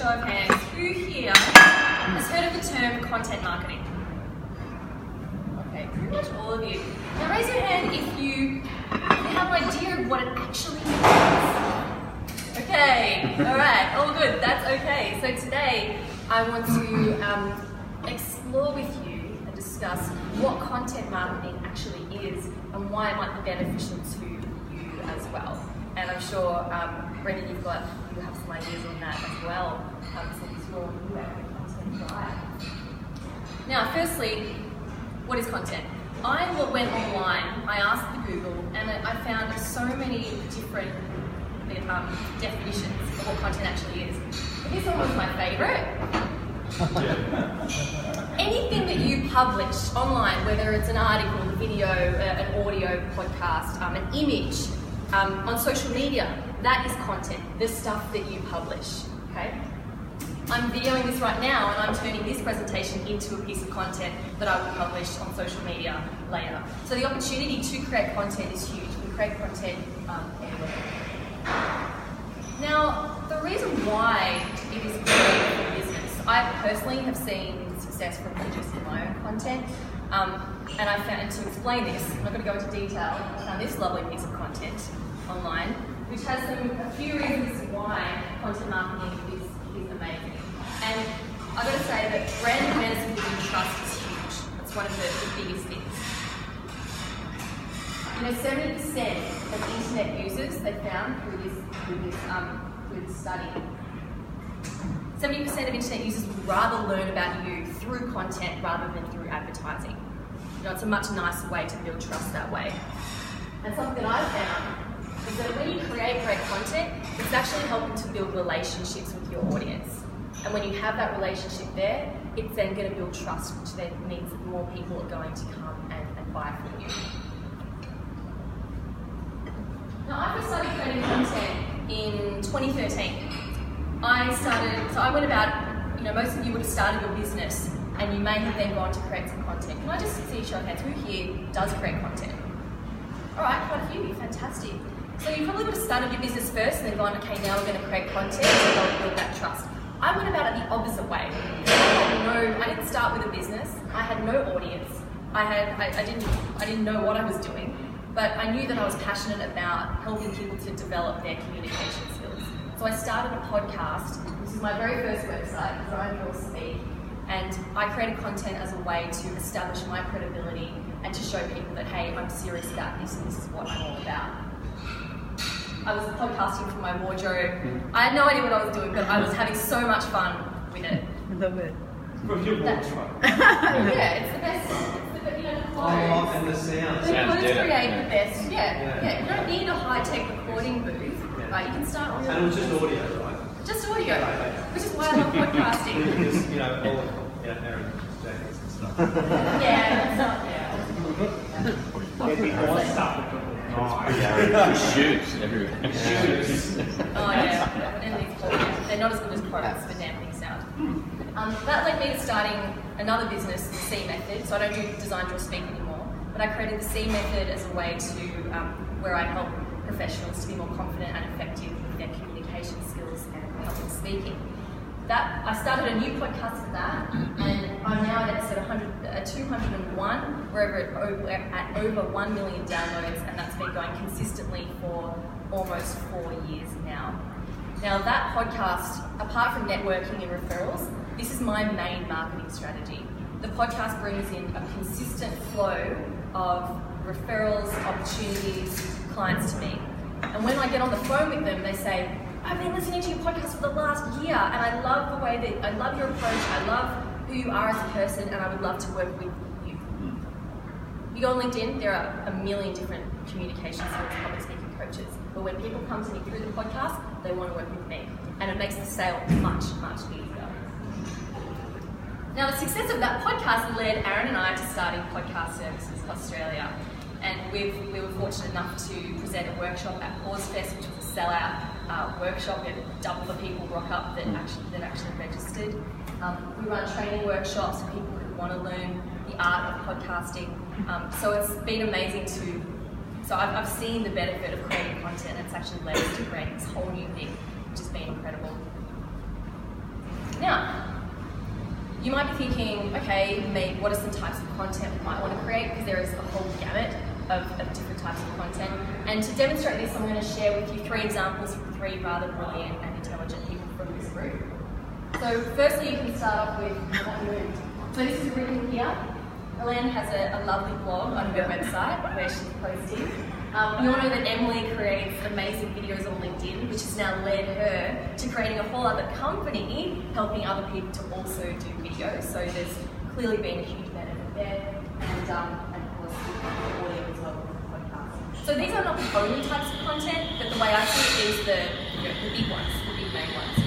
show of hands, who here has heard of the term content marketing? Okay, pretty much all of you. Now raise your hand if you have an idea of what it actually means. Okay, alright, all good, that's okay. So today I want to explore with you and discuss what content marketing actually is and why it might be beneficial to you as well. And I'm sure, Brendan, you have some ideas on that as well, since you're a content guy. Now, firstly, what is content? I went online, I asked the Google, and I found so many different definitions of what content actually is. This one was my favourite. Anything that you publish online, whether it's an article, a video, an audio podcast, an image, on social media, that is content, the stuff that you publish, okay? I'm videoing this right now and I'm turning this presentation into a piece of content that I will publish on social media later. So the opportunity to create content is huge. We create content anywhere. Now, the reason why it is great for business, I personally have seen success from producing my own content, and I found, to explain this, I'm not going to go into detail, I found this lovely piece of content online, which has a few reasons why content marketing is amazing. And I've got to say that brand awareness and building trust is huge. That's one of the biggest things. 70% of internet users, they found through this study, 70% of internet users would rather learn about you through content rather than through advertising. It's a much nicer way to build trust that way. And something that I've found is that when you create great content, it's actually helping to build relationships with your audience. And when you have that relationship there, it's then going to build trust, which then means that more people are going to come and buy from you. Now, I first started creating content in 2013. I went about, most of you would have started your business and you may have then gone to create some content. Can I just see a show of hands? Who here does create content? All right, quite a few, fantastic. So you probably would have started your business first and then gone, okay, now we're going to create content and build that trust. I went about it the opposite way. I didn't start with a business. I had no audience. I didn't know what I was doing, but I knew that I was passionate about helping people to develop their communication skills. So I started a podcast. This is my very first website, Design, Draw, Speak, and I created content as a way to establish my credibility and to show people that, hey, I'm serious about this and this is what I'm all about. I was podcasting from my wardrobe. I had no idea what I was doing, but I was having so much fun with it. I love it. From your wardrobe. Yeah, it's the best. The clothes. And the sound. The clothes create the best. Yeah. You don't need a high-tech recording booth. Right, you can start with. And it was just audio, right? Just audio, which is why I love podcasting. Because, all of Aaron jackets and stuff. Yeah, that's not, Shoes everywhere. Oh yeah, and these products, they're not as good as products for damping sound. That led me to starting another business, the C Method. So I don't do Design, Draw, Speak anymore, but I created the C Method as a way to, where I help professionals to be more confident and effective with their communication skills and public speaking. I started a new podcast for that, and I'm now at episode 201. We're at over 1 million downloads, and that's been going consistently for almost 4 years now. Now that podcast, apart from networking and referrals, this is my main marketing strategy. The podcast brings in a consistent flow of referrals, opportunities, clients to me. And when I get on the phone with them, they say, I've been listening to your podcast for the last year, and I love the way that, I love your approach, I love who you are as a person, and I would love to work with you. You go on LinkedIn, there are a million different communication skills, public speaking coaches. But when people come to me through the podcast, they want to work with me. And it makes the sale much, much easier. Now, the success of that podcast led Aaron and I to starting Podcast Services Australia. And we were fortunate enough to present a workshop at Ozfest, which was a sellout workshop. We had double the people rock up that actually registered. We run training workshops for people who want to learn the art of podcasting. So it's been amazing so I've seen the benefit of creating content. It's actually led us to creating this whole new thing, which has been incredible. Now, you might be thinking, okay, maybe what are some types of content we might want to create, because there is a whole gamut of different types of content. And to demonstrate this, I'm going to share with you 3 examples from 3 rather brilliant and intelligent people from this group. So firstly, you can start off with what moved. So this is written here. Helene has a lovely blog on her website where she's posting. We all know that Emily creates amazing videos on LinkedIn, which has now led her to creating a whole other company, helping other people to also do videos. So there's clearly been a huge benefit there, and of course audio as well with the podcast. So these are not the only types of content, but the way I see it is the big ones, the big main ones.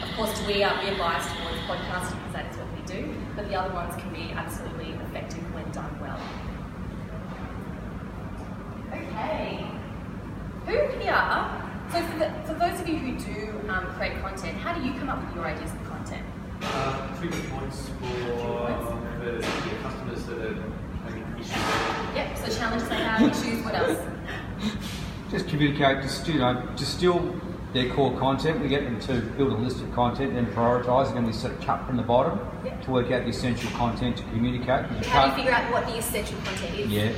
Of course, we are biased towards podcasting because that is what we do, but the other ones can be absolutely effective when done well. Okay, who here, so for those of you who do create content, how do you come up with your ideas of content? Treatment points for the customers that are having issues. Yep, so challenges they have, issues, what else? Just communicate, distill their core content. We get them to build a list of content, then prioritise, and then we sort of cut from the bottom to work out the essential content to communicate. How do you figure out what the essential content is? Yeah,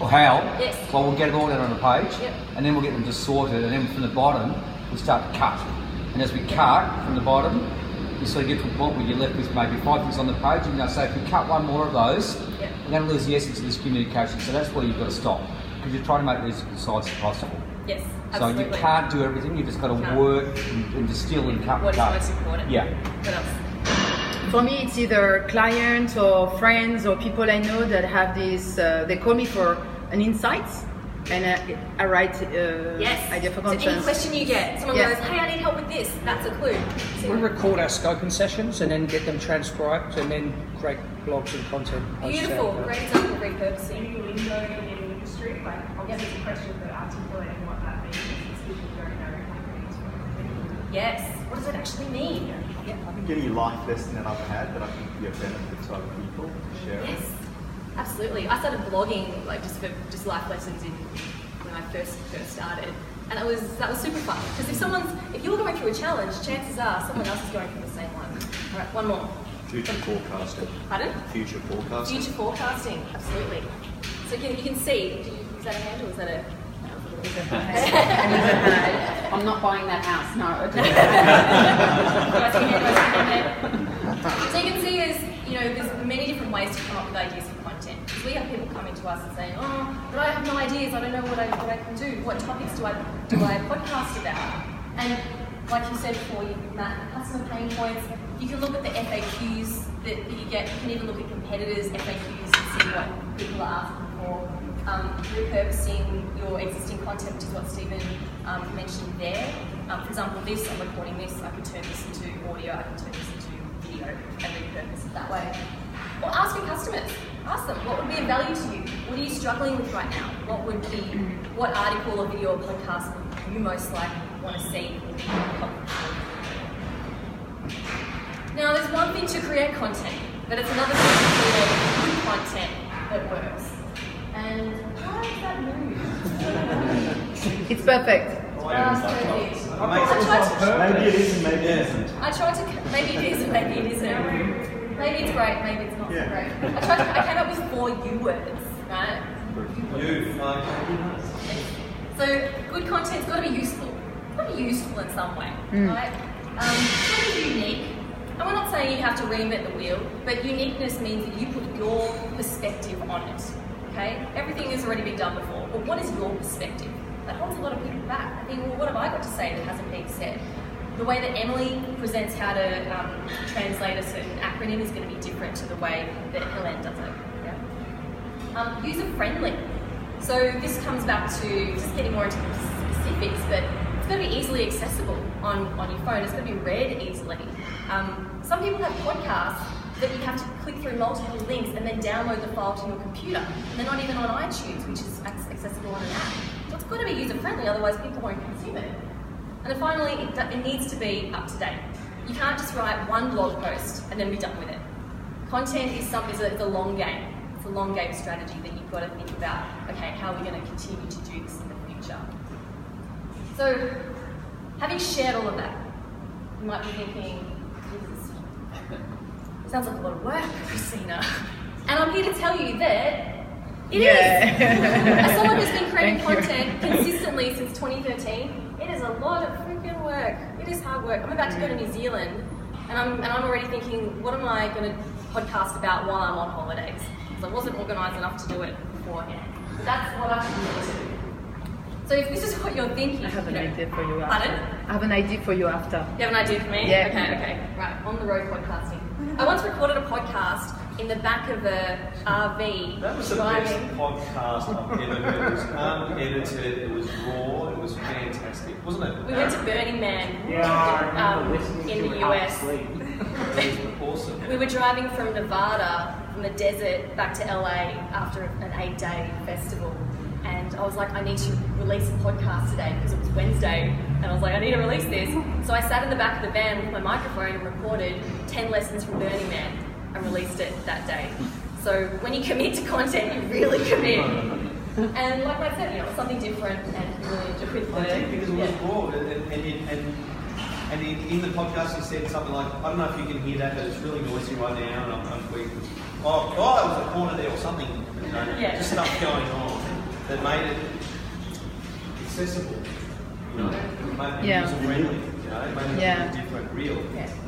or how? Yes. Well, we'll get it all out on a page, and then we'll get them to sort it, and then from the bottom, we start to cut. And as we cut from the bottom, you sort of get to a point where you're left with maybe 5 things on the page, and you'll say, if we cut one more of those, we're going to lose the essence of this communication. So that's where you've got to stop, because you're trying to make these as concise as possible. Yes, absolutely. So you can't do everything, you've just got to work and distill and cut. What is most important? Yeah. What else? For me, it's either clients or friends or people I know that have this, they call me for an insight, and I write idea for content. So any question you get, someone goes, hey, I need help with this, that's a clue. So we record our scoping sessions and then get them transcribed and then create blogs and content. Beautiful, great example of repurposing. Any lingo in the industry, like obviously the question of articulating what that means is usually very, very complicated. Yes, what does it actually mean? I think any life lesson that I've had that I think would be a benefit to other people to share. Yes, absolutely. I started blogging like just life lessons when I first started, and that was super fun, because if you're going through a challenge, chances are someone else is going through the same one. All right, one more. Future forecasting. Pardon? Future forecasting. Future forecasting, absolutely. So you can see. Is that a hand or is that a? I'm not buying that house, no. So you can see there's many different ways to come up with ideas for content. Because we have people coming to us and saying, oh, but I have no ideas, I don't know what I can do. What topics do I podcast about? And like you said before, Matt, customer pain points, you can look at the FAQs that you get, you can even look at competitors' FAQs and see what people are asking for. Repurposing your existing content, which is what Stephen mentioned there. For example, I'm recording this, I could turn this into audio, I can turn this into video and repurpose it that way. Or ask your customers, ask them, what would be of value to you? What are you struggling with right now? What article or video or podcast would you most likely want to see? Now, there's one thing to create content, but it's another thing to create good content that works. And how does that move? It's perfect. Maybe it is and maybe it isn't. Maybe it is and maybe it isn't. Maybe it's great, maybe it's not so great. I came up with 4 U words, right? So good content's got to be useful. It's got to be useful in some way, right? It's got to be unique. And we're not saying you have to reinvent the wheel, but uniqueness means that you put your perspective on it. Okay? Everything has already been done before, but what is your perspective? That holds a lot of people back. I think, well, what have I got to say that hasn't been said? The way that Emily presents how to translate a certain acronym is going to be different to the way that Helene does it. Yeah? User-friendly. So this comes back to just getting more into the specifics, but it's going to be easily accessible on your phone. It's going to be read easily. Some people have podcasts that you have to click through multiple links and then download the file to your computer. And they're not even on iTunes, which is accessible on an app. So it's got to be user-friendly, otherwise people won't consume it. And then finally, it needs to be up to date. You can't just write one blog post and then be done with it. Content is a long game. It's a long game strategy that you've got to think about, okay, how are we going to continue to do this in the future? So, having shared all of that, you might be thinking, this is sounds like a lot of work, Christina. And I'm here to tell you that it is. As someone who's been creating content consistently since 2013, it is a lot of freaking work. It is hard work. I'm about to go to New Zealand, and I'm already thinking, what am I going to podcast about while I'm on holidays? Because I wasn't organised enough to do it beforehand. But that's what I can do. So if this is what you're thinking, I have an idea for you after. Pardon? I have an idea for you after. You have an idea for me? Yeah. Okay. Right, on the road podcasting. I once recorded a podcast in the back of a RV. That was the best podcast I've ever heard. It was unedited, it was raw, it was fantastic, wasn't it? We went to Burning Man in the US. It was awesome. We were driving from Nevada, from the desert, back to LA after an 8-day festival. And I was like, I need to release a podcast today because it was Wednesday. And I was like, I need to release this. So I sat in the back of the van with my microphone and recorded 10 lessons from Burning Man and released it that day. So when you commit to content, you really commit. And like I said, it's something different and really enjoyed it. I think because it was raw. And in the podcast you said something like, I don't know if you can hear that, but it's really noisy right now and I'm weak. Oh, that was a corner there or something. Just stuff going on that made it accessible. Made it user-friendly. Made it different, real.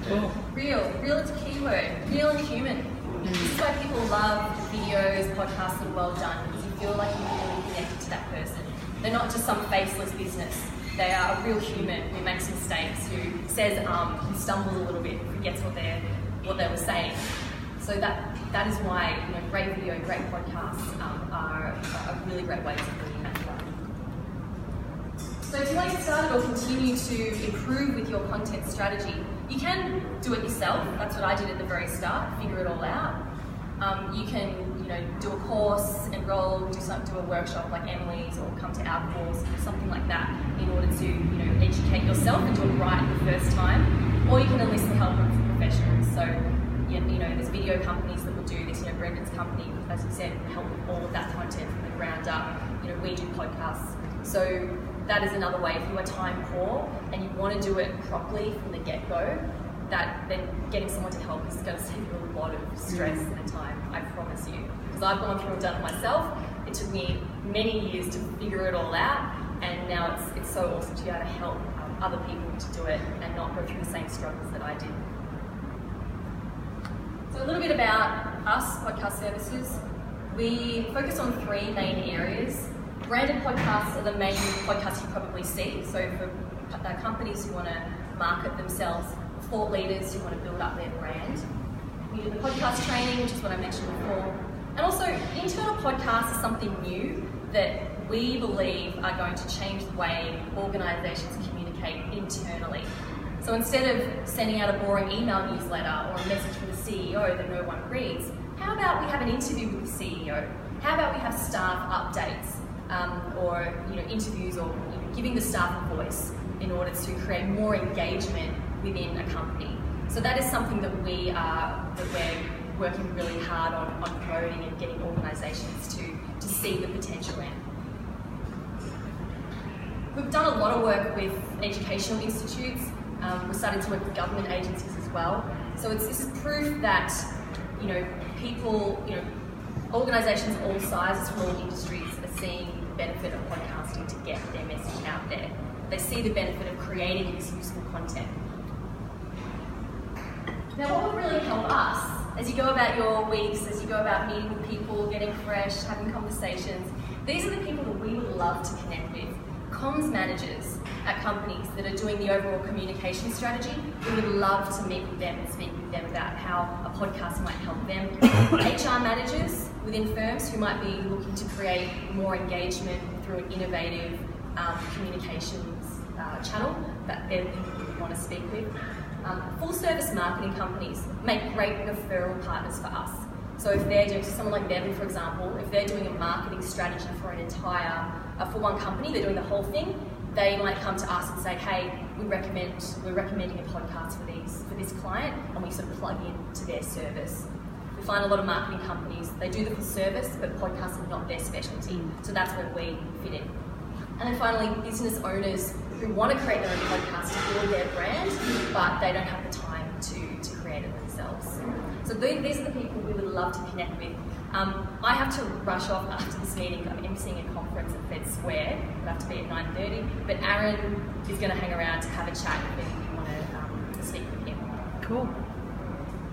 Cool. Real is a key word. Real and human. This is why people love videos, podcasts that are well done, because you feel like you're really connected to that person. They're not just some faceless business. They are a real human who makes mistakes, who says who stumbles a little bit, who forgets what they were saying. So that is why great video, great podcasts are a really great way to bring that to life. So if you want to get started or continue to improve with your content strategy, you can do it yourself. That's what I did at the very start, figure it all out. You can do a course, enroll, do a workshop like Emily's, or come to our course, something like that, in order to educate yourself and do it right the first time. Or you can enlist the help of professionals. So there's video companies that will do this. Brendan's company, as you said, help with all of that content from the ground up. We do podcasts. So that is another way. If you are time poor and you want to do it properly from the get-go, then getting someone to help is going to save you a lot of stress and time, I promise you. Because I've gone through and done it myself. It took me many years to figure it all out, and now it's so awesome to be able to help other people to do it and not go through the same struggles that I did. So a little bit about us, podcast services. We focus on 3 main areas. Branded podcasts are the main podcasts you probably see. So for companies who want to market themselves, thought leaders who want to build up their brand. We do the podcast training, which is what I mentioned before. And also, internal podcasts are something new that we believe are going to change the way organisations communicate internally. So instead of sending out a boring email newsletter or a message from the CEO that no one reads, how about we have an interview with the CEO? How about we have staff updates or interviews, or giving the staff a voice in order to create more engagement within a company? So that is something that we're working really hard on promoting and getting organisations to see the potential in. We've done a lot of work with educational institutes. We're starting to work with government agencies as well. So this is proof that people, organisations of all sizes from all industries are seeing the benefit of podcasting to get their message out there. They see the benefit of creating this useful content. Now, what would really help us as you go about your weeks, as you go about meeting with people, getting fresh, having conversations, these are the people that we would love to connect with. Comms managers at companies that are doing the overall communication strategy, we would love to meet with them and speak with them about how a podcast might help them. HR managers within firms who might be looking to create more engagement through an innovative communications channel that they're people we want to speak with. Full service marketing companies make great referral partners for us. So if they're doing, someone like Bevan, for example, if they're doing a marketing strategy for an entire, for one company, they're doing the whole thing, they might come to us and say, hey, we're recommending a podcast for this client, and we sort of plug into their service. We find a lot of marketing companies, they do the full service, but podcasts are not their specialty. So that's where we fit in. And then finally, business owners who want to create their own podcast to build their brand, but they don't have the time to create educated themselves. So these are the people we would love to connect with. I have to rush off after this meeting. I'm emceeing a conference at Fed Square. I have to be at 9:30. But Aaron is going to hang around to have a chat if you want to speak with him. Cool.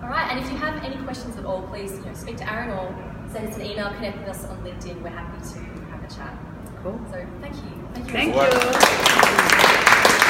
All right, and if you have any questions at all, please speak to Aaron or send us an email, connect with us on LinkedIn. We're happy to have a chat. Cool. So thank you. Thank you.